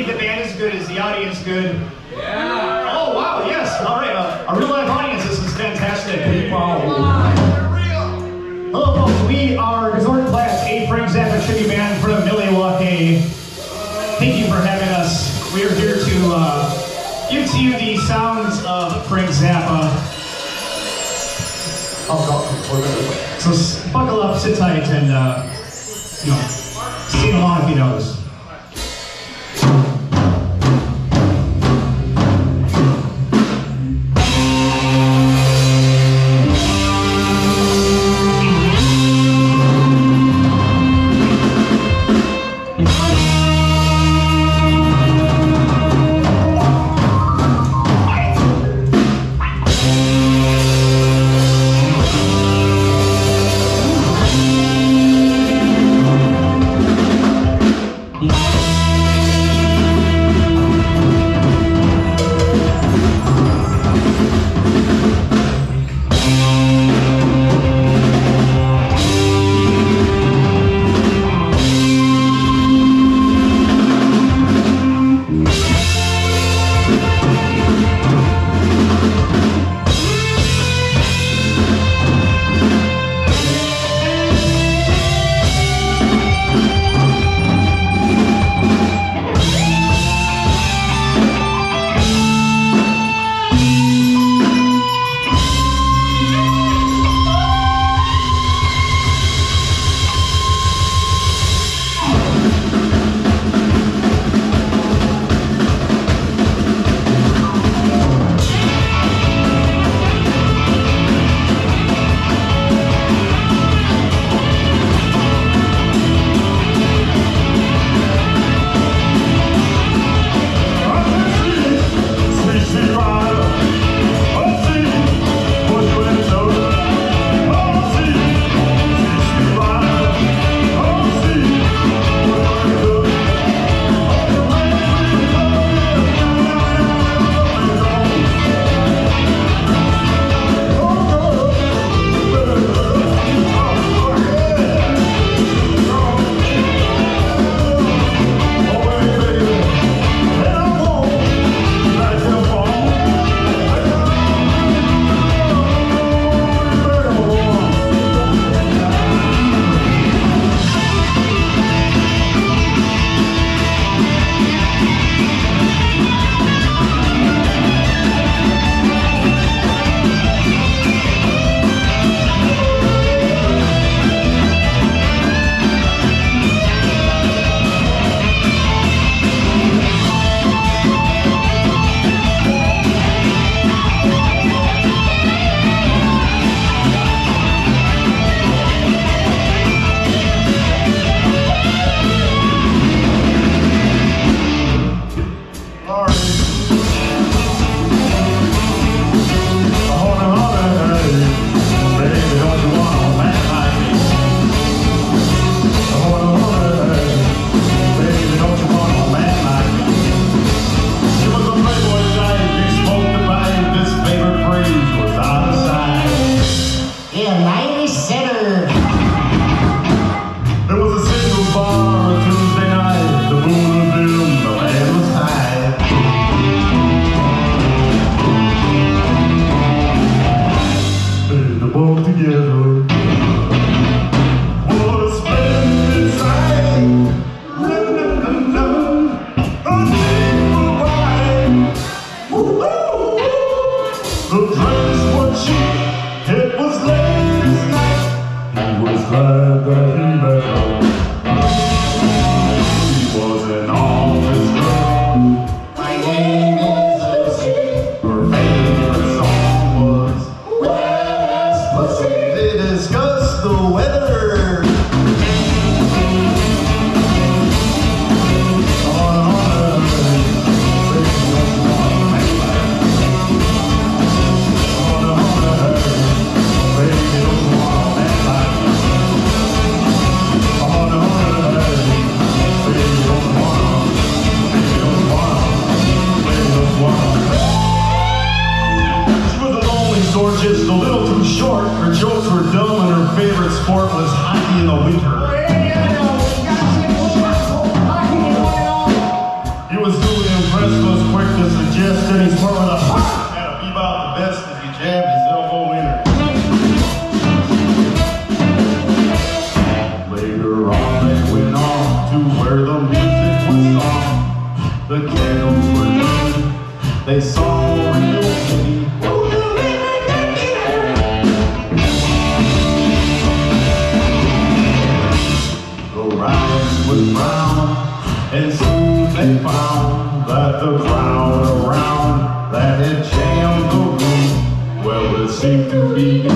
think the band is good? Is the audience good? Yeah. Oh, wow, yes. All right, a real live audience. This is fantastic. Wow. Hello, folks. We are Gozortenplat, a Frank Zappa tribute band from Milwaukee. Thank you for having us. We are here to give to you the sounds of Frank Zappa. So buckle up, sit tight, and sing along if you know this. They saw Milwaukee. The rice was brown, and soon they found that the crowd around that had jammed the room, well, it seemed to be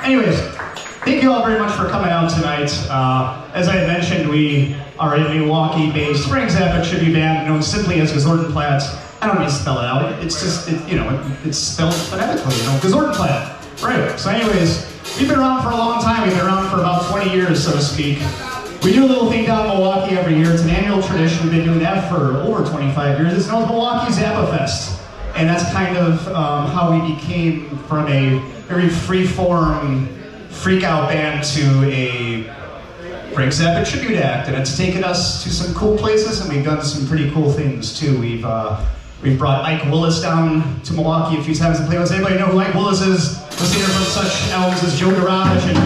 Anyways, thank you all very much for coming out tonight. As I mentioned, we are a Milwaukee-based Frank Zappa tribute band known simply as Gozortenplat. I don't need to spell it out. It's just, it's spelled phonetically, Gozortenplat. Right. So anyways, we've been around for a long time. We've been around for about 20 years, so to speak. We do a little thing down in Milwaukee every year. It's an annual tradition. We've been doing that for over 25 years. It's known as Milwaukee Zappafest. And that's kind of how we became from a very free-form, freak-out band to a Frank Zappa tribute act. And it's taken us to some cool places, and we've done some pretty cool things, too. We've brought Ike Willis down to Milwaukee a few times and played with us. Anybody know who Ike Willis is? The singer from such albums as Joe Garage and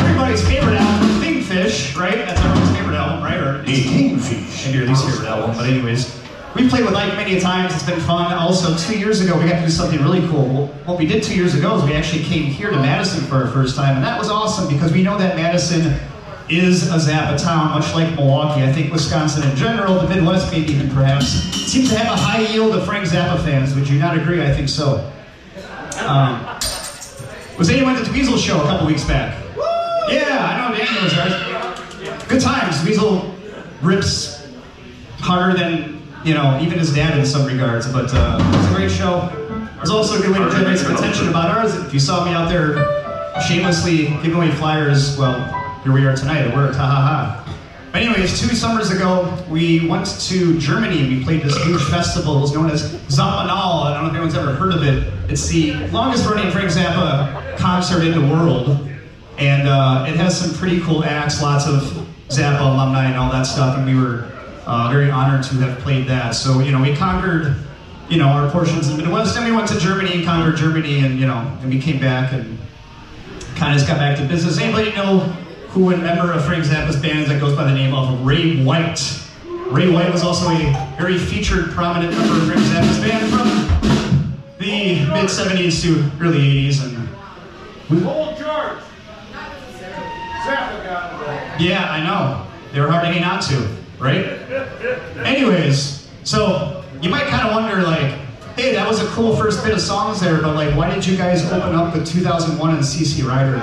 everybody's favorite album, Fish, right? That's everyone's favorite album, right? Or Kingfish. Maybe your least favorite album, but anyways. We've played with Ike many times, it's been fun. Also, 2 years ago, we got to do something really cool. What we did 2 years ago is we actually came here to Madison for our first time, and that was awesome because we know that Madison is a Zappa town, much like Milwaukee. I think Wisconsin in general, the Midwest maybe even perhaps, seems to have a high yield of Frank Zappa fans. Would you not agree? I think so. Was anyone at the Weasel show a couple weeks back? Yeah, I know Daniel was right. Good times. Weasel rips harder than, even his dad in some regards, but it was a great show. It was also a good way to generate some attention about ours. If you saw me out there shamelessly giving away flyers, well, here we are tonight. It worked, ha ha ha. But anyways, 2 summers ago, we went to Germany and we played this huge festival. It was known as Zappafest. I don't know if anyone's ever heard of it. It's the longest running Frank Zappa concert in the world. And it has some pretty cool acts, lots of Zappa alumni and all that stuff, and we were very honored to have played that. So, we conquered, our portions of the Midwest, and we went to Germany and conquered Germany, and, and we came back and kind of just got back to business. Anybody know who a member of Frank Zappa's band that goes by the name of Ray White? Ray White was also a very featured, prominent member of Frank Zappa's band from the mid-70s to early 80s. And Old George! Zappa got involved. Yeah, I know. They were hard to hang on to, right? Anyways, so you might kind of wonder, hey, that was a cool first bit of songs there, but why did you guys open up with 2001 and CC Rider?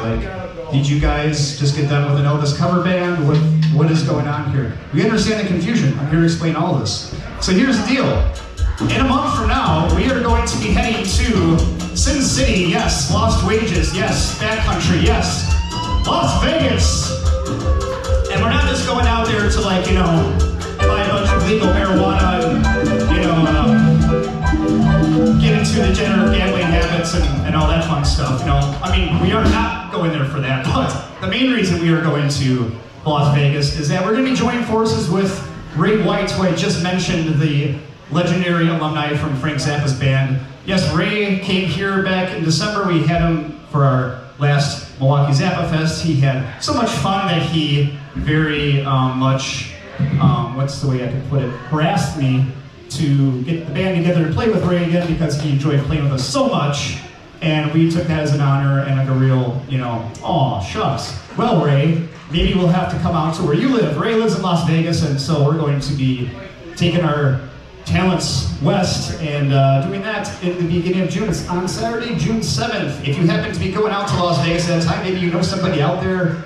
Did you guys just get done with an Elvis cover band? What is going on here? We understand the confusion. I'm here to explain all this. So here's the deal. In a month from now, we are going to be heading to Sin City, yes. Lost Wages, yes. Backcountry, yes. Las Vegas! And we're not just going out there to buy a bunch of legal marijuana and, get into the degenerate gambling habits and all that fun stuff, we are not going there for that, but the main reason we are going to Las Vegas is that we're going to be joining forces with Ray White, who I just mentioned, the legendary alumni from Frank Zappa's band. Yes, Ray came here back in December. We had him for our last Milwaukee Zappafest. He had so much fun that he very much, what's the way I can put it, harassed me to get the band together to play with Ray again because he enjoyed playing with us so much. And we took that as an honor and like a real, aw, shucks. Well, Ray, maybe we'll have to come out to where you live. Ray lives in Las Vegas, and so we're going to be taking our talents west and doing that in the beginning of June. It's on Saturday, June 7th. If you happen to be going out to Las Vegas at that time, maybe you know somebody out there,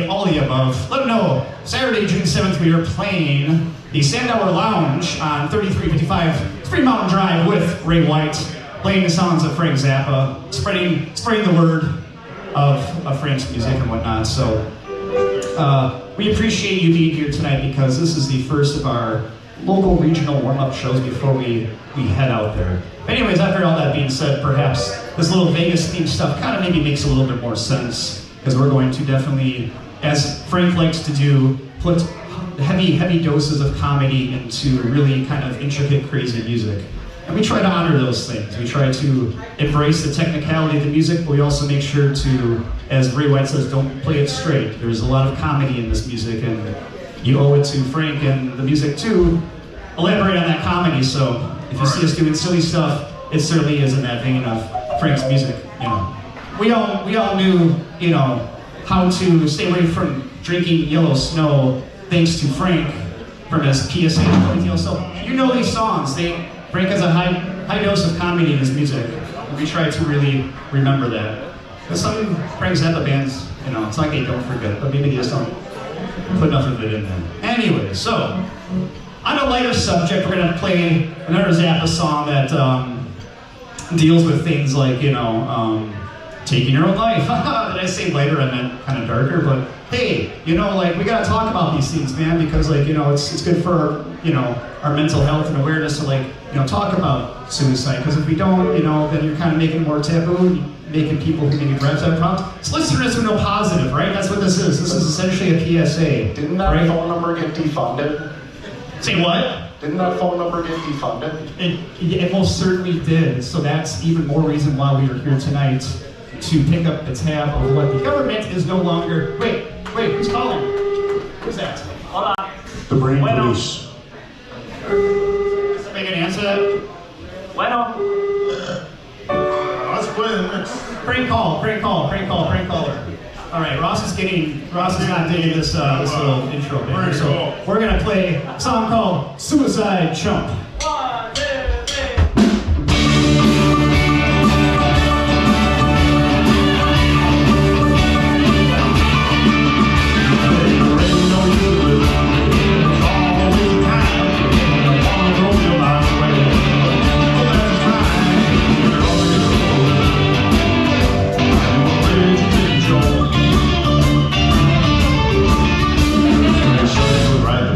all of the above, let them know. Saturday, June 7th, we are playing the Sandower Lounge on 3355 Three Mountain Drive with Ray White. playing the songs of Frank Zappa, spreading the word of Frank's music and whatnot. So we appreciate you being here tonight because this is the first of our local regional warm-up shows before we head out there. Anyways, after all that being said, perhaps this little Vegas themed stuff kind of maybe makes a little bit more sense because we're going to definitely, as Frank likes to do, put heavy doses of comedy into really kind of intricate, crazy music. And we try to honor those things. We try to embrace the technicality of the music, but we also make sure to, as Ray White says, don't play it straight. There's a lot of comedy in this music, and you owe it to Frank and the music to elaborate on that comedy. So if you see us doing silly stuff, it certainly is in that vein of Frank's music. You know, we all knew, you know, how to stay away from drinking yellow snow thanks to Frank from his PSA ponytail. So you know these songs. Frank has a high dose of comedy in his music. We try to really remember that. Because some Frank Zappa bands, you know, it's like they don't forget, but maybe they just don't put enough of it in there. Anyway, so on a lighter subject, we're gonna play another Zappa song that deals with things like, you know, taking your own life. Did I say lighter? I meant kind of darker, but hey, you know, like, we gotta talk about these things, man, because, like, you know, it's good for, you know, our mental health and awareness to, like, you know, talk about suicide, because if we don't, you know, then you're kind of making it more taboo, making people who maybe perhaps have problems. So let's turn this into a positive, right? That's what this is. This is essentially a PSA. Didn't that phone number get defunded? Say what? Didn't that phone number get defunded? It most certainly did. So that's even more reason why we are here tonight, to pick up the tab of what the government is no longer. Wait, who's calling? Who's that? Hold on. The brain police. Is somebody gonna answer that? Bueno. Let's play the next. Prank caller. All right, Ross is not digging this little intro bit. So we're gonna play a song called Suicide Chump. 1, 2, 3.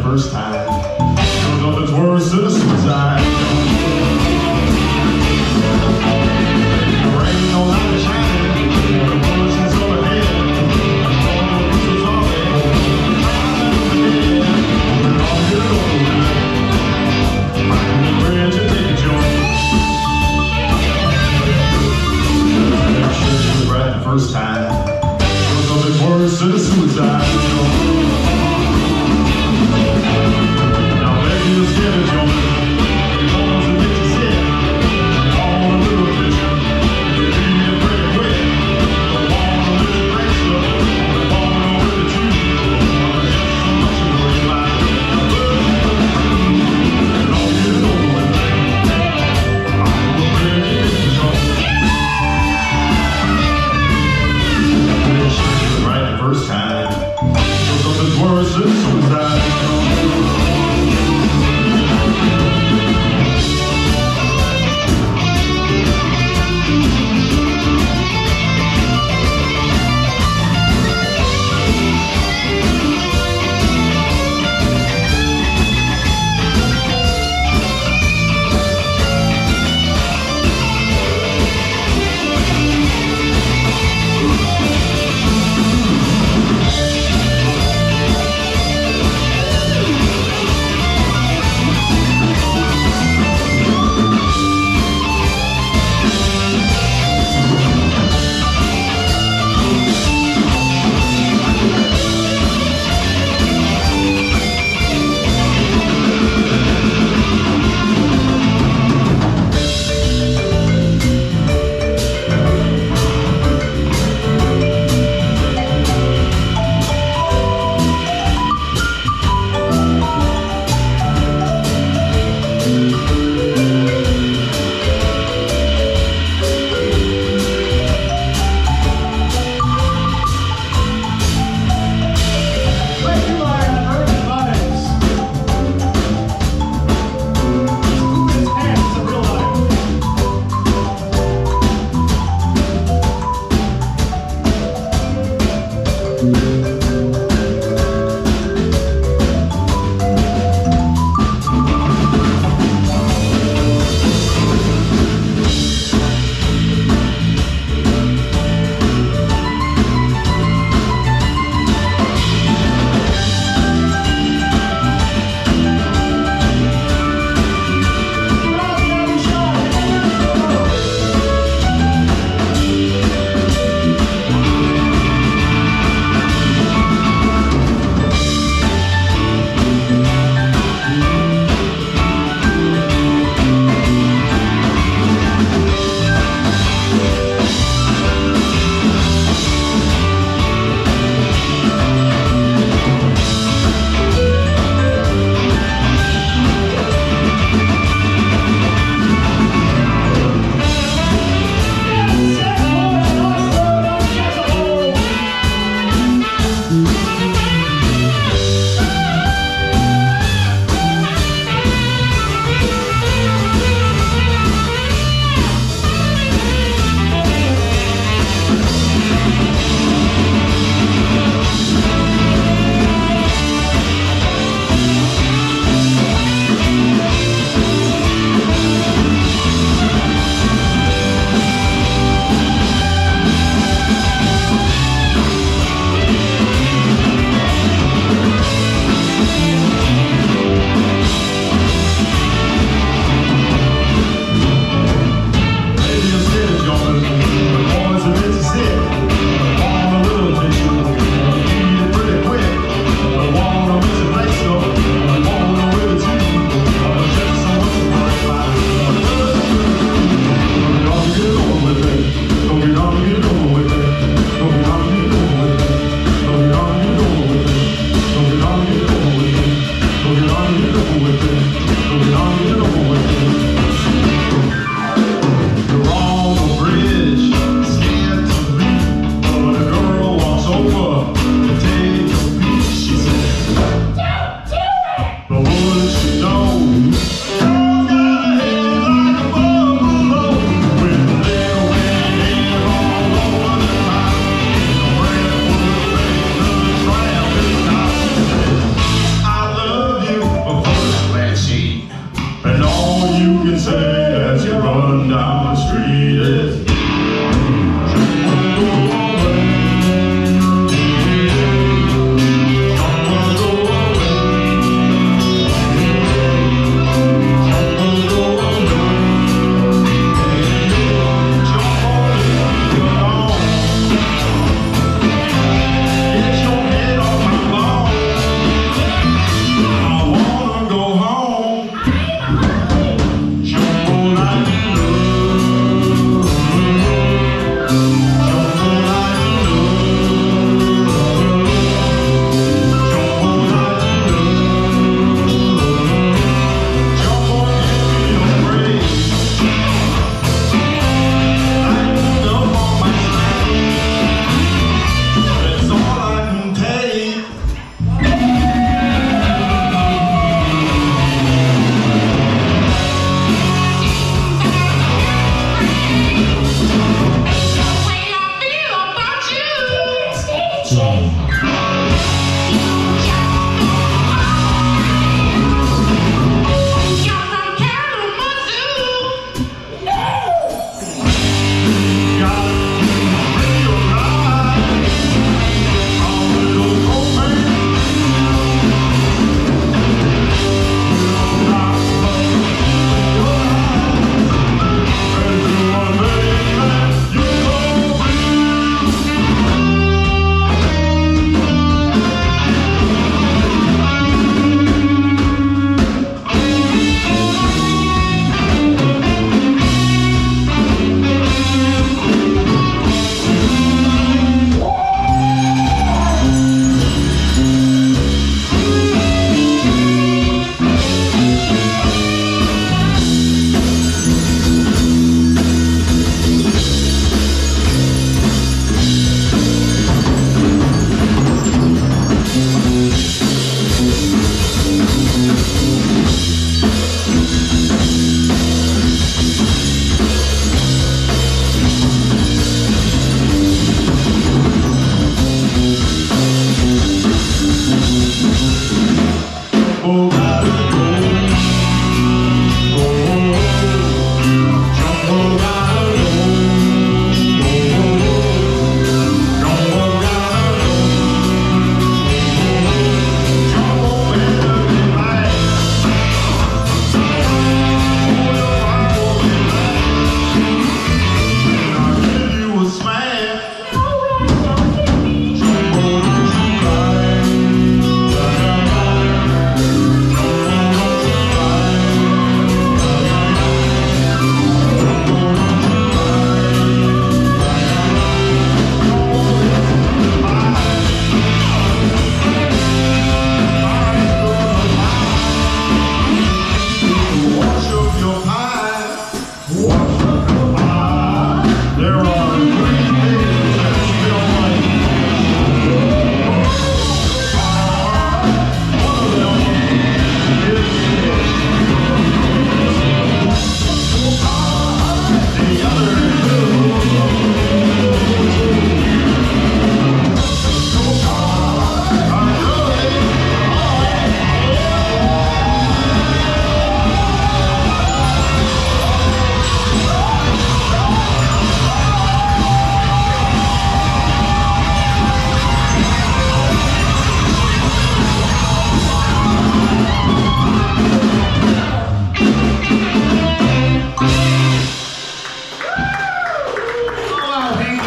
First time. It was worse than a suicide.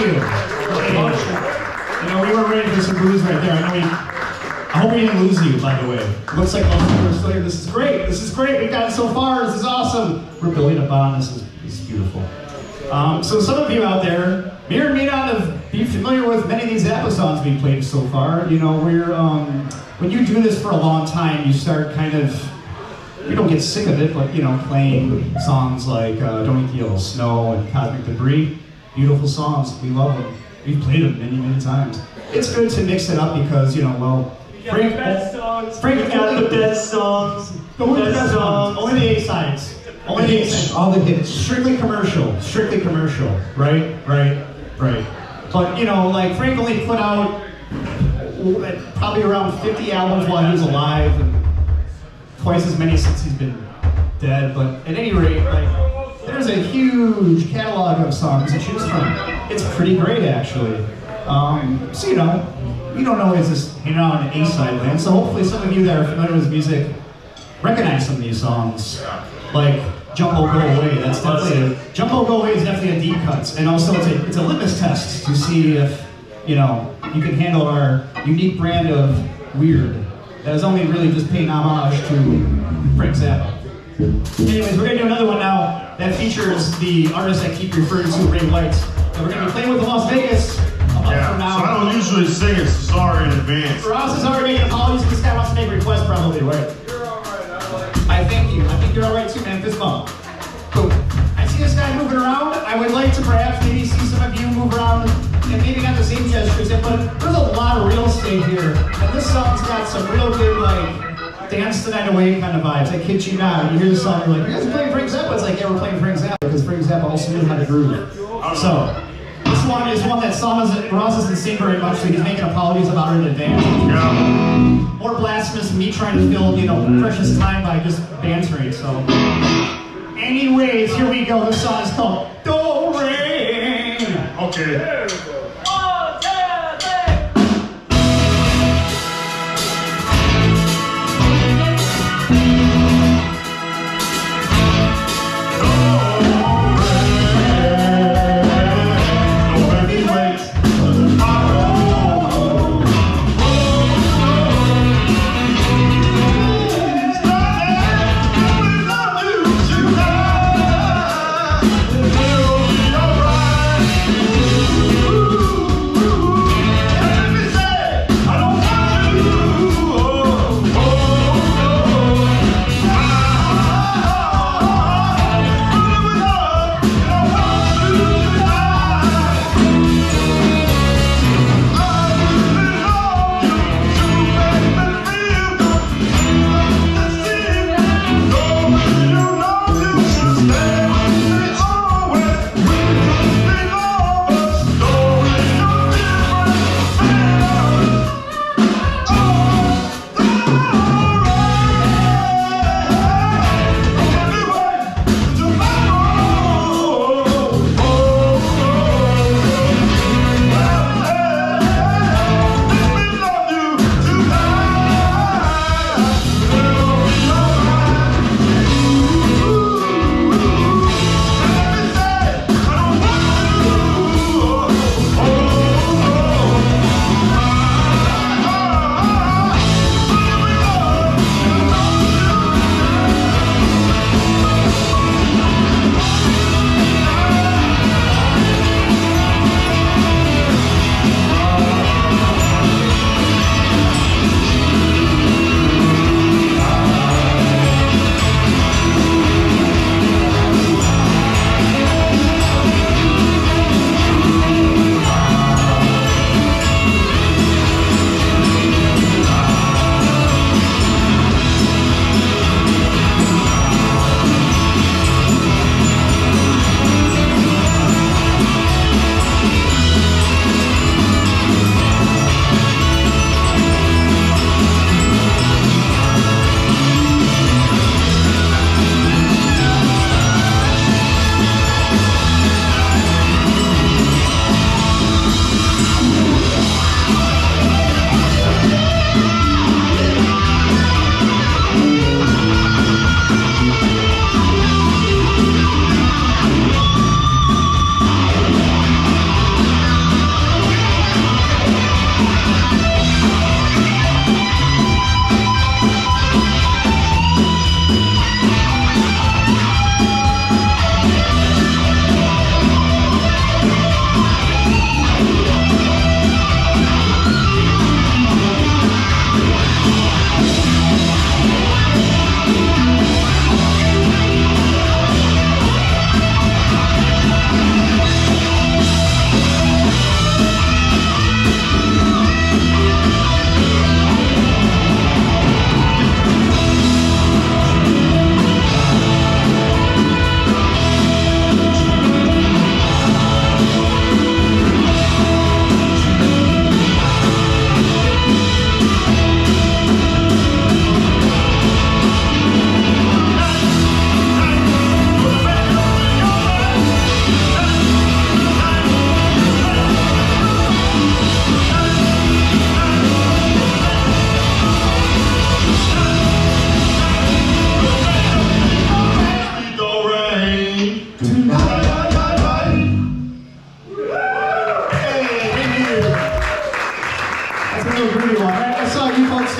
you. You know, we were ready for some booze right there. I hope we didn't lose you, by the way. Looks like most people are still here. This is great. This is great. We've gotten so far. This is awesome. We're building a bond. This is beautiful. So some of you out there may or may not have been familiar with many of these Zappa songs we've played so far. You know, when you do this for a long time, you start kind of, we don't get sick of it, but you know, playing songs like Don't Eat the Yellow Snow and Cosmic Debris, beautiful songs. We love them. We've played them many, many times. It's good to mix it up because, you know, well, Frank got the best songs. Only the best songs. Only the A-sides. Only the A-sides. All the hits. Strictly commercial. Strictly commercial. Right. But, you know, like, Frank only put out probably around 50 albums while he was alive, and twice as many since he's been dead. But at any rate, like, there's a huge catalog of songs to choose from. It's pretty great, actually. So, you know, we don't always just hang out on the A-side land, so hopefully some of you that are familiar with music recognize some of these songs. Like Jump Oh Go Away, that's definitely Jump Oh Go Away is definitely a deep cut, and also it's a litmus test to see if, you know, you can handle our unique brand of weird that is only really just paying homage to Frank Zappa. Anyways, we're gonna do another one now that features the artist I keep referring to, Ray White, that we're gonna be playing with in Las Vegas. Yeah, so I don't usually sing it, so sorry in advance. Ross is already making apologies. This guy wants to make a request, probably, right? You're alright, I thank you. I think you're alright too, man. Fist bump. Cool. I see this guy moving around. I would like to perhaps maybe see some of you move around and maybe not the same gestures, but there's a lot of real estate here. And this song's got some real good, like, dance the night away kind of vibes. I kid you not. You hear the song, you're like, you guys are playing Frank Zappa? It's like, yeah, we're playing Frank Zappa because Frank Zappa also knew how to groove. So, this one is one that Ross doesn't sing very much, so he's making apologies about it in advance. Yeah. More blasphemous than me trying to fill, you know, precious time by just bantering, so. Anyways, here we go. This song is called Doreen. Okay. Ooh.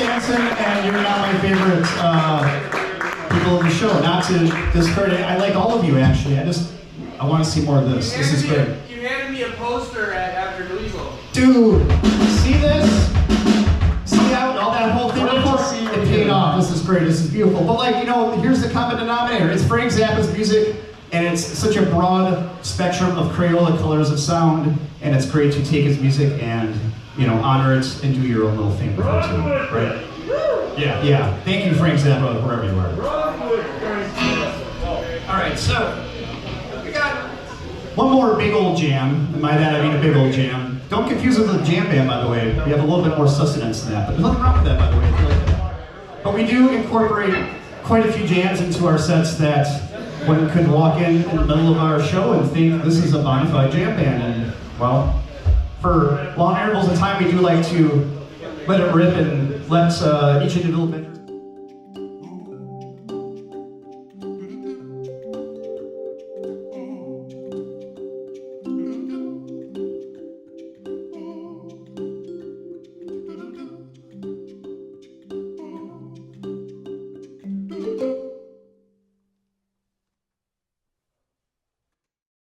dancing, and you're not my favorite people in the show. Not to discredit, I like all of you actually. I want to see more of this. This is great. You handed me a poster after Louisville. Dude, see this? See all that whole thing before? It paid off. This is great. This is beautiful. But like, you know, here's the common denominator. It's Frank Zappa's music, and it's such a broad spectrum of Crayola colors of sound, and it's great to take his music and, you know, honor it and do your own little thing with it too, right? Yeah, yeah. Thank you, Frank Zappa, wherever you are. All right, so we got one more big old jam. And by that, I mean a big old jam. Don't confuse it with a jam band, by the way. We have a little bit more sustenance than that, but there's nothing wrong with that, by the way. But we do incorporate quite a few jams into our sets that one could walk in the middle of our show and think this is a bona fide jam band. And, well, for long intervals of time, we do like to let it rip and let each individual